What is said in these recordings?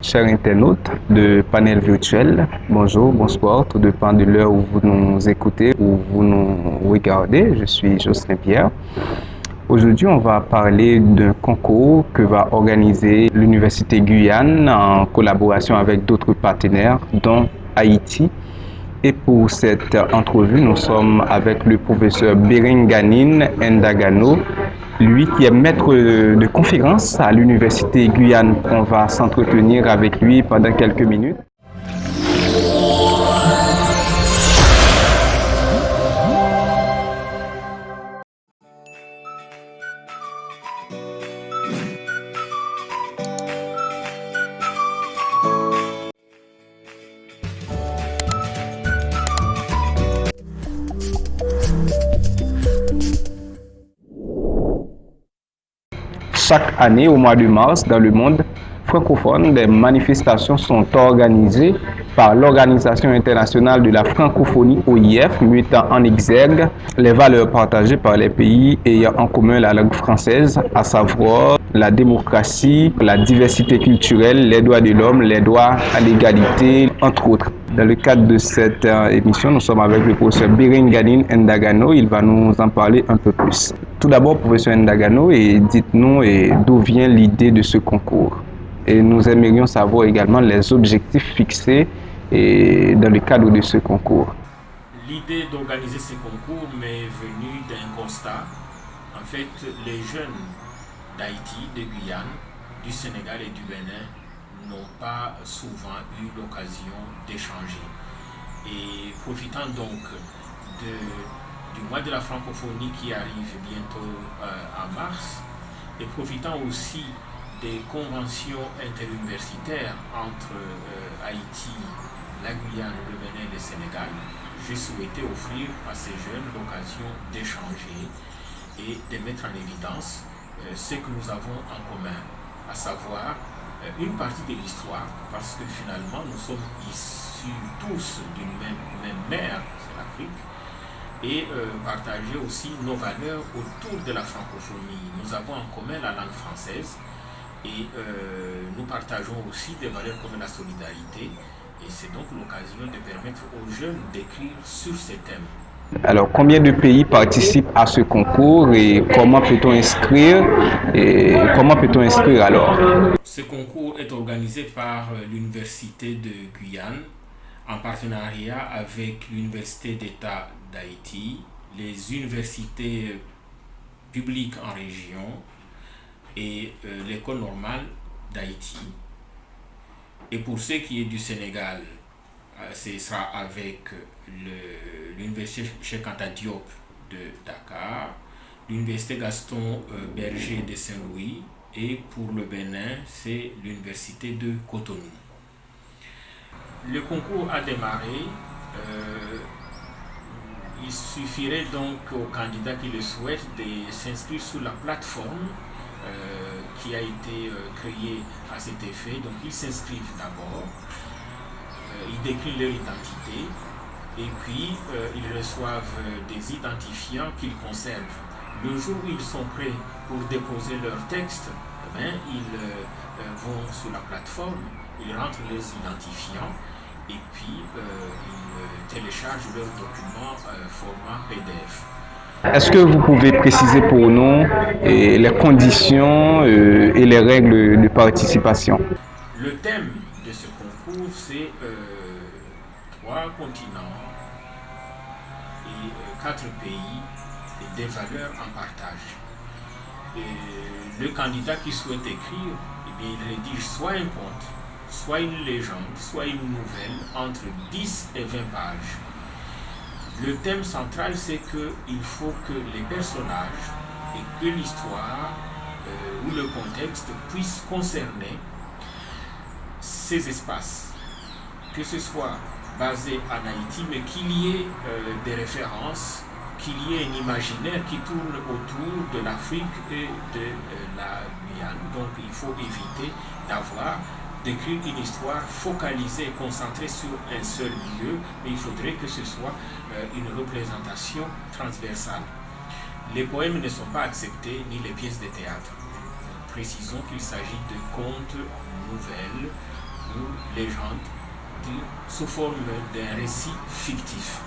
chers internautes de panel virtuel. Bonjour, bonsoir, tout dépend de l'heure où vous nous écoutez ou vous nous regardez. Je suis Jocelyn Pierre. Aujourd'hui, on va parler d'un concours que va organiser l'Université Guyane en collaboration avec d'autres partenaires, dont Haïti. Et pour cette entrevue, nous sommes avec le professeur Biringanine Ndagano, lui qui est maître de conférence à l'Université Guyane. On va s'entretenir avec lui pendant quelques minutes. Chaque année, au mois de mars, dans le monde francophone, des manifestations sont organisées par l'Organisation internationale de la francophonie OIF, mettant en exergue les valeurs partagées par les pays ayant en commun la langue française, à savoir la démocratie, la diversité culturelle, les droits de l'homme, les droits à l'égalité, entre autres. Dans le cadre de cette émission, nous sommes avec le professeur Biringanine Ndagano. Il va nous en parler un peu plus. Tout d'abord, professeur Ndagano, dites-nous d'où vient l'idée de ce concours. Et nous aimerions savoir également les objectifs fixés dans le cadre de ce concours. L'idée d'organiser ce concours m'est venue d'un constat. En fait, les jeunes d'Haïti, de Guyane, du Sénégal et du Bénin n'ont pas souvent eu l'occasion d'échanger. Et profitant donc du mois de la francophonie qui arrive bientôt en mars, et profitant aussi des conventions interuniversitaires entre Haïti, la Guyane, le Bénin et le Sénégal, j'ai souhaité offrir à ces jeunes l'occasion d'échanger et de mettre en évidence ce que nous avons en commun, à savoir une partie de l'histoire, parce que finalement nous sommes issus tous d'une même mère, c'est l'Afrique, et partager aussi nos valeurs autour de la francophonie. Nous avons en commun la langue française et nous partageons aussi des valeurs comme la solidarité, et c'est donc l'occasion de permettre aux jeunes d'écrire sur ces thèmes. Alors, combien de pays participent à ce concours et comment peut-on inscrire alors? Ce concours est organisé par l'Université de Guyane en partenariat avec l'Université d'État d'Haïti, les universités publiques en région et l'École normale d'Haïti. Et pour ce qui est du Sénégal, ce sera avec l'Université Cheikh Anta Diop de Dakar, l'Université Gaston Berger de Saint-Louis, et pour le Bénin, c'est l'Université de Cotonou. Le concours a démarré. Il suffirait donc aux candidats qui le souhaitent de s'inscrire sur la plateforme qui a été créée à cet effet. Donc ils s'inscrivent d'abord, ils déclinent leur identité et puis ils reçoivent des identifiants qu'ils conservent. Le jour où ils sont prêts pour déposer leur texte, ils vont sur la plateforme, ils rentrent les identifiants et puis ils téléchargent leurs documents format PDF. Est-ce que vous pouvez préciser pour nous les conditions et les règles de participation? Le thème de ce concours, c'est 3 continents et 4 pays et des valeurs en partage. Et le candidat qui souhaite écrire, il rédige soit un conte, soit une légende, soit une nouvelle entre 10 et 20 pages. Le thème central, c'est qu'il faut que les personnages et que l'histoire ou le contexte puissent concerner ces espaces, que ce soit basé en Haïti, mais qu'il y ait des références, qu'il y ait un imaginaire qui tourne autour de l'Afrique et de la Guyane. Donc il faut éviter d'écrire une histoire focalisée et concentrée sur un seul lieu, mais il faudrait que ce soit une représentation transversale. Les poèmes ne sont pas acceptés, ni les pièces de théâtre. Précisons qu'il s'agit de contes, nouvelles, légende sous forme d'un récit fictif.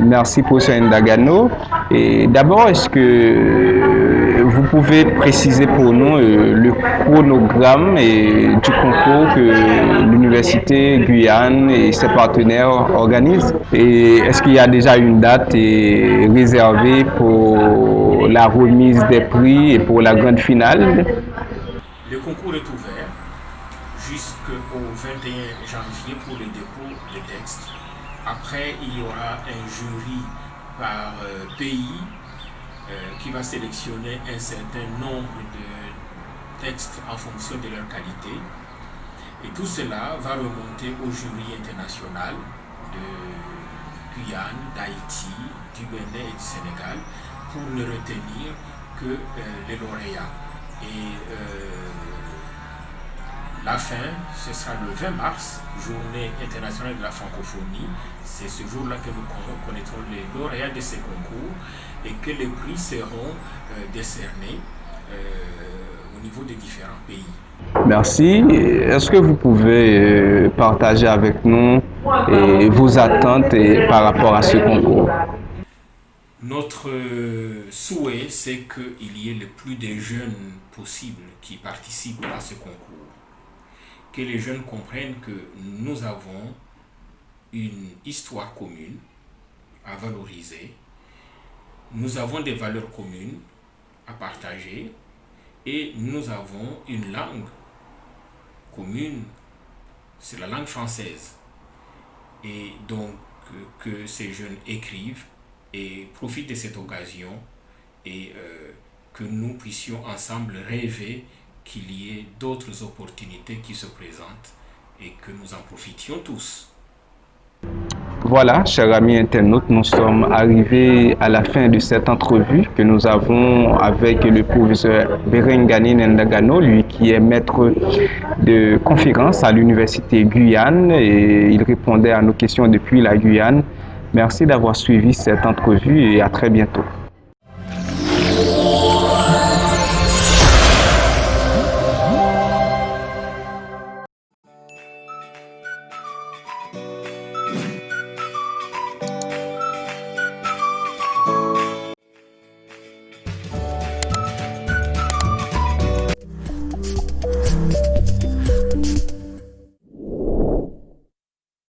Merci professeur Ndagano. Et d'abord, est-ce que vous pouvez préciser pour nous le chronogramme du concours que l'Université Guyane et ses partenaires organisent? Et est-ce qu'il y a déjà une date réservée pour la remise des prix et pour la grande finale? Le concours est ouvert jusqu'au 21 janvier pour le dépôt des textes. Après, il y aura un jury par pays qui va sélectionner un certain nombre de textes en fonction de leur qualité. Et tout cela va remonter au jury international de Guyane, d'Haïti, du Bénin et du Sénégal pour ne retenir que les lauréats. Et la fin, ce sera le 20 mars, journée internationale de la francophonie. C'est ce jour-là que nous connaîtrons les lauréats de ces concours et que les prix seront décernés au niveau des différents pays. Merci. Est-ce que vous pouvez partager avec nous vos attentes par rapport à ce concours? Notre souhait, c'est qu'il y ait le plus de jeunes possible qui participent à ce concours. Que les jeunes comprennent que nous avons une histoire commune à valoriser, nous avons des valeurs communes à partager et nous avons une langue commune, c'est la langue française. Et donc que ces jeunes écrivent et profitent de cette occasion et que nous puissions ensemble rêver qu'il y ait d'autres opportunités qui se présentent et que nous en profitions tous. Voilà, chers amis internautes, nous sommes arrivés à la fin de cette entrevue que nous avons avec le professeur Berengani Ndagano, lui qui est maître de conférence à l'Université Guyane et il répondait à nos questions depuis la Guyane. Merci d'avoir suivi cette entrevue et à très bientôt.